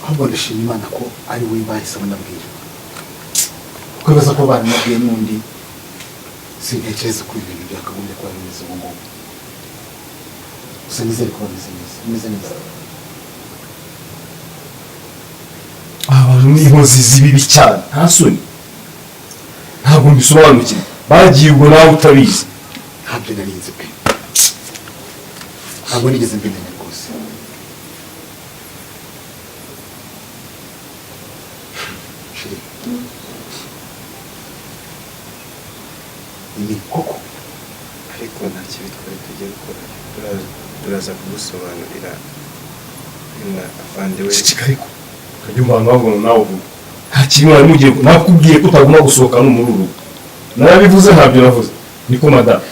ahubwo ndashima Imana ko ari we bahisemo nabwira kwibaza ko bana nabwiye n'undi sintekereza ko ibintu byakagombye kuba bimeze ubu ngubu gusa nizere ko bimeze neza abantu ni inkozi z'ibibi cyane nta soni ntabwo mbisobanukiwe bagiye ubwo nawe utabizi ntabyo narinzi pe ntabwo nigeze mbimenya rwose ni koko ariko nta kibi twari tugiye gukora turaza kugusobanurira na afande we ariko kajya umwana wabona nawe uvuga nta kintu wari mugiye nakubwiye ko utagomba gusohoka n'umururu narabivuze ntabyo navuze niko madamu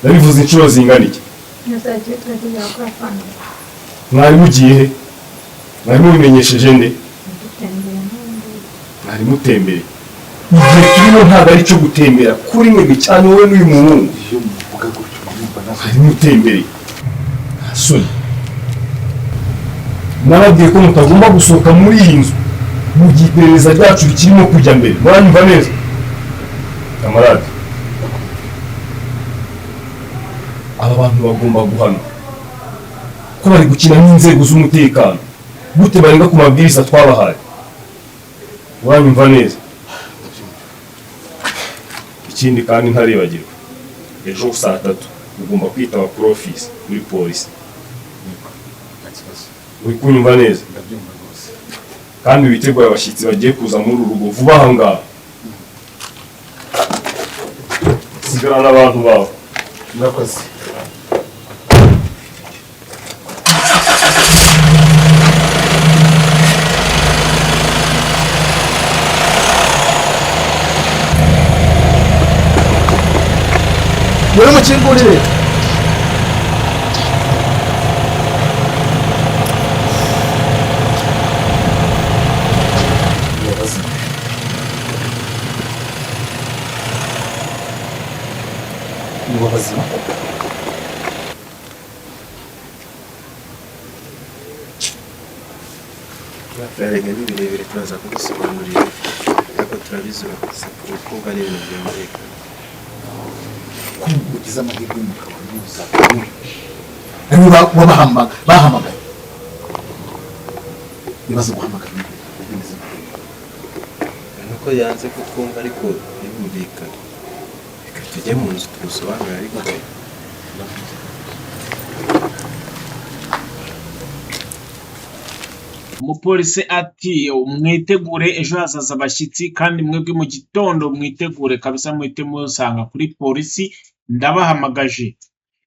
nabivuze inshuro zingana iki mwari mugiye he mwari mubimenyesheje nde mwari mutembere igihe turimo ntabwo ari cyo gutembera kuri mwebwe cyane wowe n'uyu muhungu iyo muvuga gutyo mwumva nawe mwari mutembere nta soni nababwiye ko mutagomba gusohoka muri iyi nzu mu gihe iperereza ryacu rikirimo kujya mbere muranyumva neza kamarade aba bantu bagomba guhanwa ko bari gukina n'inzego z'umutekano gute barenga ku mabwiriza twabahaye muranyumva neza ikindi kandi ntaribagirwa ejo saa 3 ugomba kwitaba kuri office muri polisi uri kunyumva neza ndabyumva rwose kandi witeguye abashyitsi bagiye kuza muri uru rugo vuba aha ngaha sigarana abantu bawe murakoze muri mukingurire nibo bazima barega ni birebire turaza kugusobanurira ariko turabizi urakoze kumva ni ibintu byumvikana ko ugize amahirwe y'umugabo n'uza niba bahamagaye ibibazo guhamagara nuko yanze kutwumva ariko ntibumvikane reka tujye mu nzu tugusobanurire ariko umupolisi ati mwitegure ejo hazaza abashyitsi kandi mwebwe mu gitondo mwitegure kabisa muhite musanga kuri polisi ndabahamagaje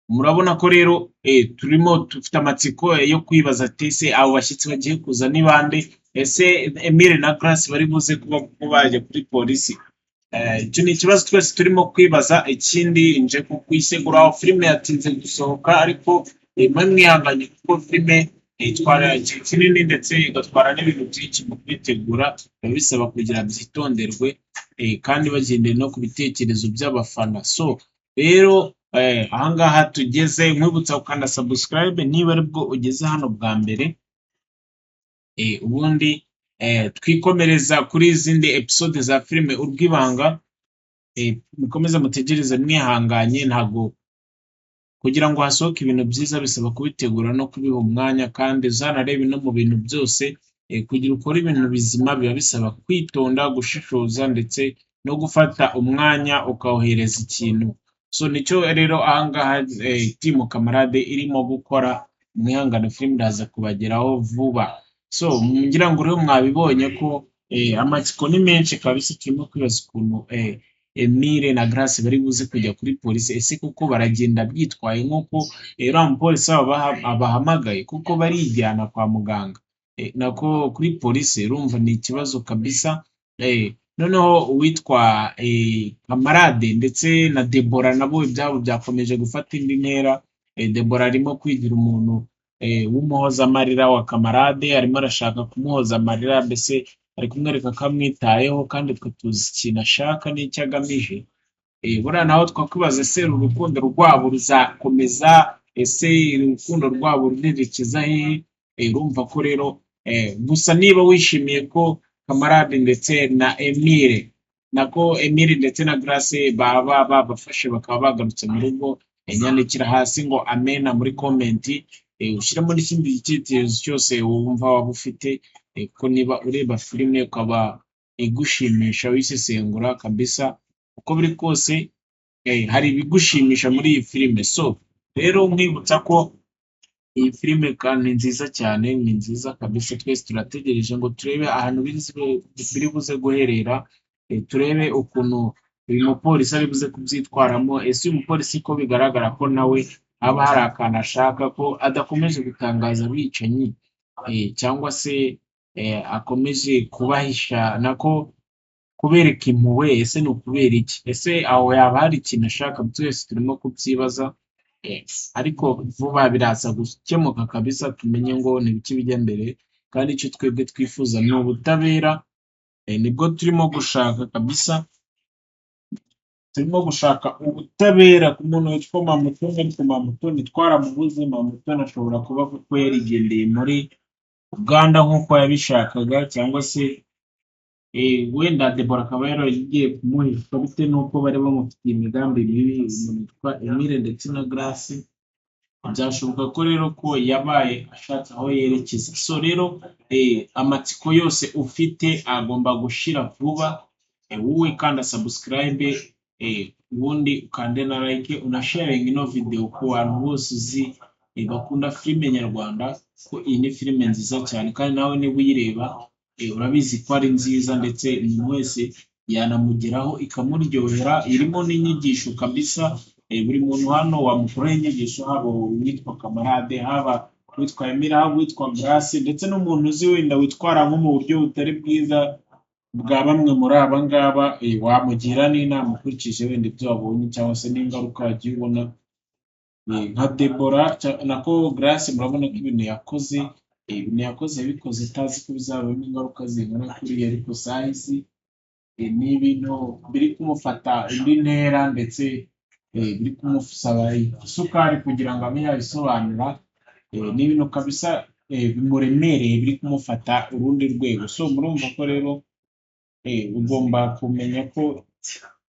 murabona ko rero turimo dufite amatsiko yo kwibaza ati ese abo bashyitsi bagiye kuza ni bande ese Emile na Grace bari buze kuba bajya kuri polisi icyo ni ikibazo twese turimo kwibaza ikindi nje kukwisegura aho filime yatinze gusohoka ariko mwihanganye kuko filime itwara igihe kinini ndetse igatwara n'ibintu byinshi mu kwitegura biba bisaba kugira byitonderwe kandi bagendeye no ku bitekerezo by'abafana so rero ahangaha tugeze nkwibutsa ukanda subscribe niba aribwo ugeze hano bwa mbere ubundi twikomereza kuri izindi episode za filime urwibanga mukomeze mutegereze mwihanganye ntago kugira ngo hasohoke ibintu byiza bisaba kubitegura no kubiha umwanya kandi uzanarebe no mu bintu byose kugira ukora ibintu bizima biba bisaba kwitonda gushishoza ndetse no gufata umwanya ukawuhereza ikintu so nicyo rero ahangaha timu kamarade irimo gukora mwihangane filime ndaza kubageraho vuba so ngira ngo rero mwabibonye ko amatsiko ni menshi kabisa turimo kwibaza ukuntu Emile na Grace bari buze kujya kuri polisi ese kuko baragenda byitwaye nk'uko uriya mupolisi abahamagaye kuko barijyana kwa muganga nako kuri polisi urumva ni ikibazo kabisa noneho uwitwa Kamarade ndetse na Debora nabo ibyabo byakomeje gufata indi ntera Debora arimo kwigira umuntu w'umuhoza amarira wa Kamarade arimo arashaka kumuhoza amarira mbese ari kumwereka ko amwitayeho kandi twe tuzi ikintu ashaka n'icyo agamije buriya naho twakwibaza ese urukundo rwabo ruzakomeza ese urukundo rwabo runerekeza hehe urumva ko rero gusa niba wishimiye ko Kamarade ndetse na Emile ndetse na Grace baba babafashe bakaba bagarutse mu rugo, nyandikira hasi ngo amena muri komenti, ushyiramo n'ikindi gitekerezo cyose wumva waba ufite, ko niba ureba filime ukaba igushimisha wisesengura kabisa, uko biri kose hari ibigushimisha muri iyi filime. So rero nkwibutsa ko iyi filime kandi ni nziza cyane, ni nziza kabisa. Twese turategereje ngo turebe ahantu biri buze guherera, turebe ukuntu uyu mupolisi ari buze kubyitwaramo. Ese uyu mupolisi ko bigaragara ko nawe haba hari akantu ashaka, ko adakomeje gutangaza abicanyi, cyangwa se akomeje kubahisha nako kubereka impuhwe. Ese ni ukubera iki? Ese aho yaba hari ikintu ashaka? Twese turimo kubyibaza, ariko vuba biraza gukemuka kabisa, tumenye ngo ni ibiki bijya mbere, kandi icyo twebwe twifuza ni ubutabera. Nibwo turimo gushaka kabisa, turimo gushaka ubutabera ku muntu witwa Mamutoni, ariko Mamutoni twaramubuze. Mamutoni ashobora kuba kuko yarigendeye muri Uganda nk'uko yabishakaga, cyangwa se wenda Deborah akaba yaragiye kumuhisha bitewe n'uko bari bamufitiye imigambi mibi, umuntu witwa Emile ndetse na Grace. Byashoboka ko rero ko yabaye ashatse aho yerekeza. So rero amatsiko yose ufite agomba gushira vuba. Wowe kanda subscribe, ubundi ukande na like, unasharing ino video ku bantu bose uzi bakunda filime nyarwanda, ko iyi ni filime nziza cyane, kandi nawe niba uyireba urabizi ko ari nziza, ndetse umuntu wese yanamugeraho ikamuryohera. Irimo n'inyigisho kabisa, buri muntu hano wamukuraho inyigisho, haba uwitwa Kamarade, haba uwitwa Emile, haba uwitwa Grace, ndetse n'umuntu uzi wenda witwara nko mu buryo butari bwiza bwa bamwe muri aba ngaba, wamugira n'inama ukurikije wenda ibyo wabonye cyangwa se n'ingaruka wagiye ubona. Nka Deborah nako Grace, murabona ko ibintu yakoze yabikoze atazi ko bizabamo ingaruka zingana kuriya, ariko sahizi ni ibintu biri kumufata indi ntera, ndetse biri kumusaba isukari kugira ngo abe yabisobanura. Ni ibintu kabisa bimuremereye, biri kumufata urundi rwego. So murumva ko rero ugomba kumenya ko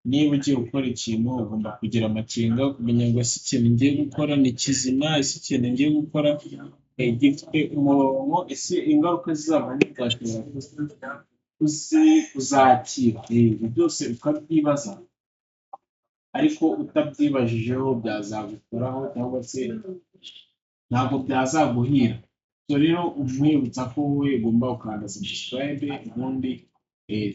niba ugiye gukora ikintu ugomba kugira amakenga, kumenya ngo ese ikintu ngiye gukora ni kizima, ese ikintu ngiye gukora gifite umurongo, ese ingaruka zizaba ntizashobora kuzakira. Byose ukabyibaza, ariko utabyibajijeho byazagukoraho, cyangwa se ntabwo byazaguhira. So rero umwibutsa ko wowe ugomba gukanda subscribe, ubundi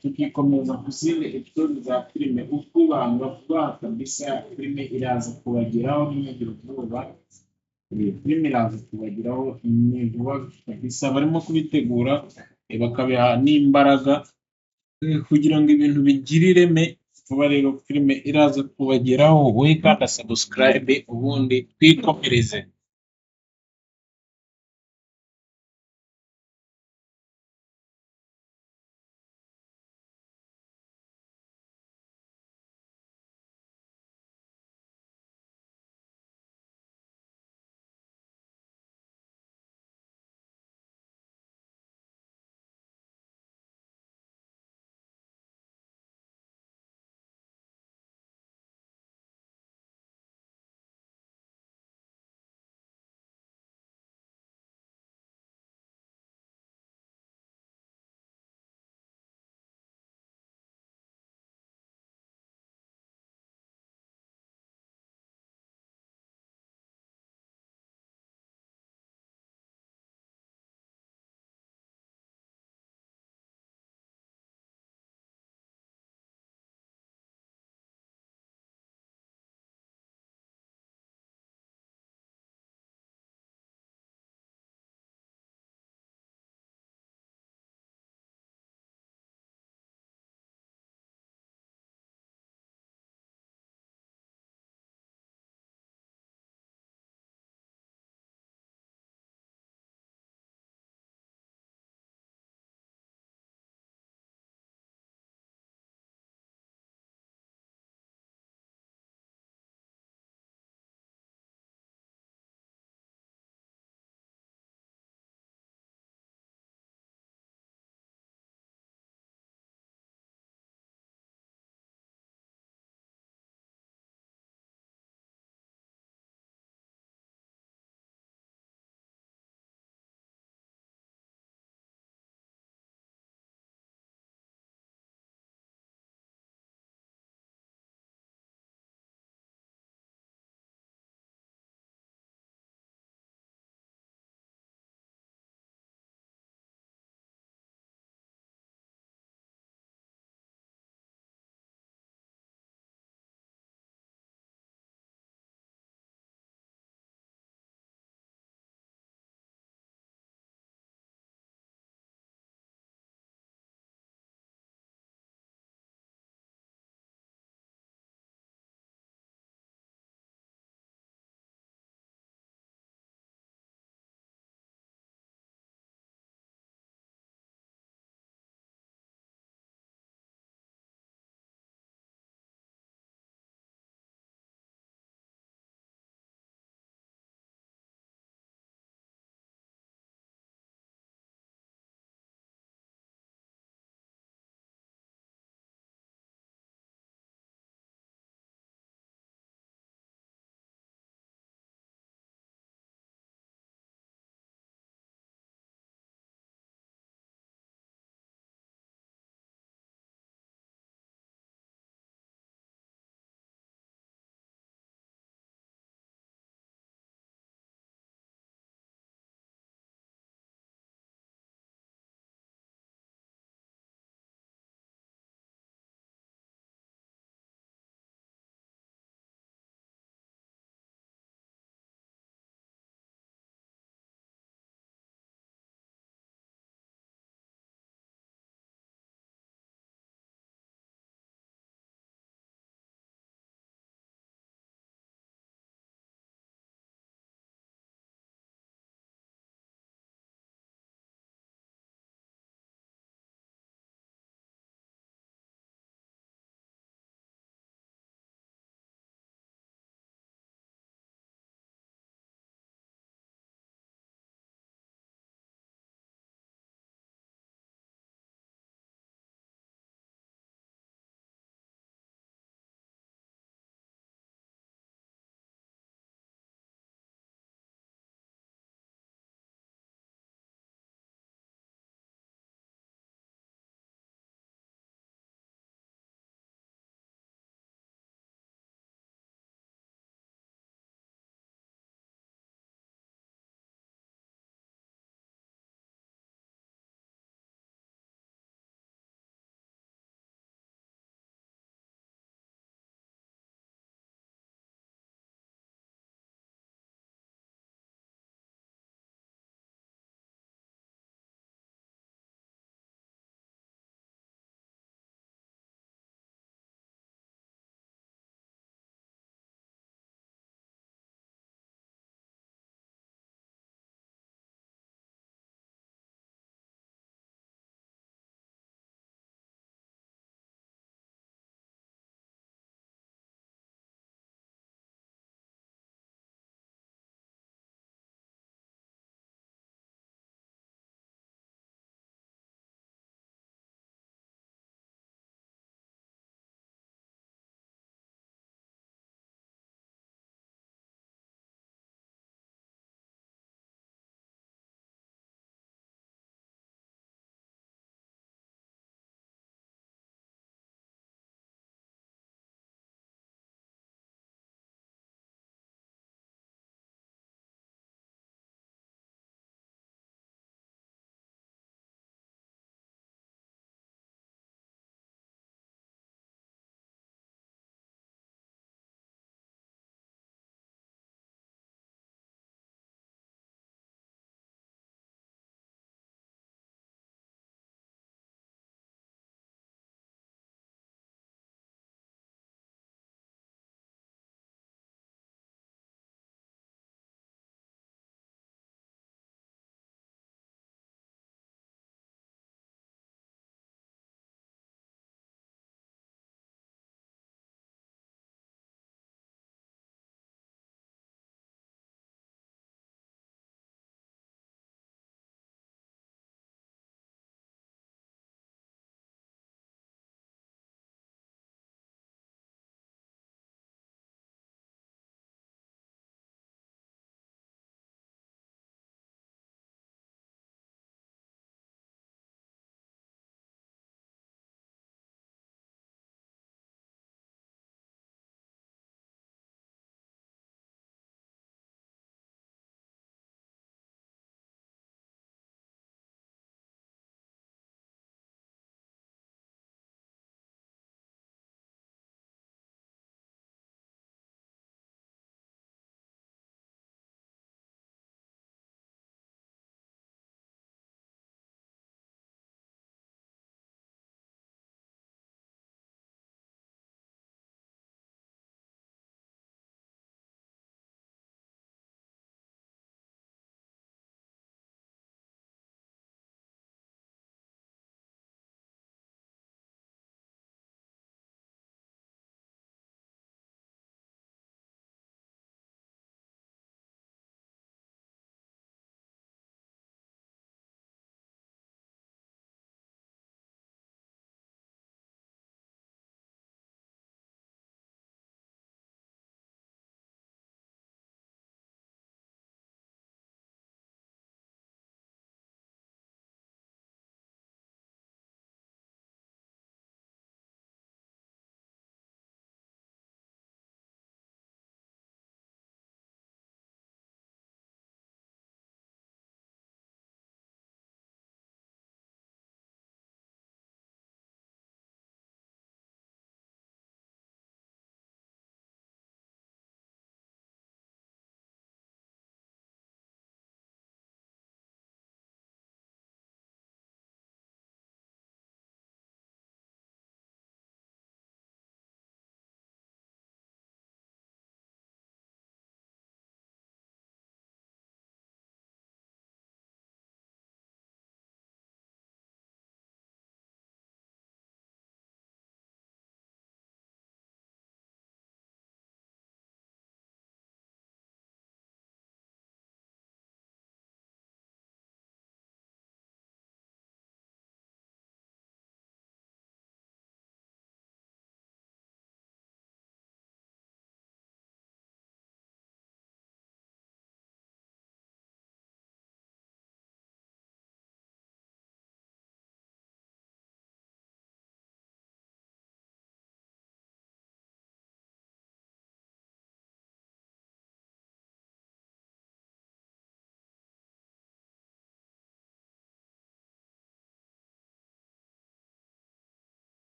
tukikomeza ku zindi episode za filime Ukwibanga. Vuba kabisa filime iraza kubageraho, n'imigiro vuba filime iraza kubageraho vuba kabisa. Barimo kubitegura bakabiha n'imbaraga kugira ngo ibintu bigire ireme. Vuba rero filime iraza kubageraho, wowe kanda subscribe ubundi twikomereze.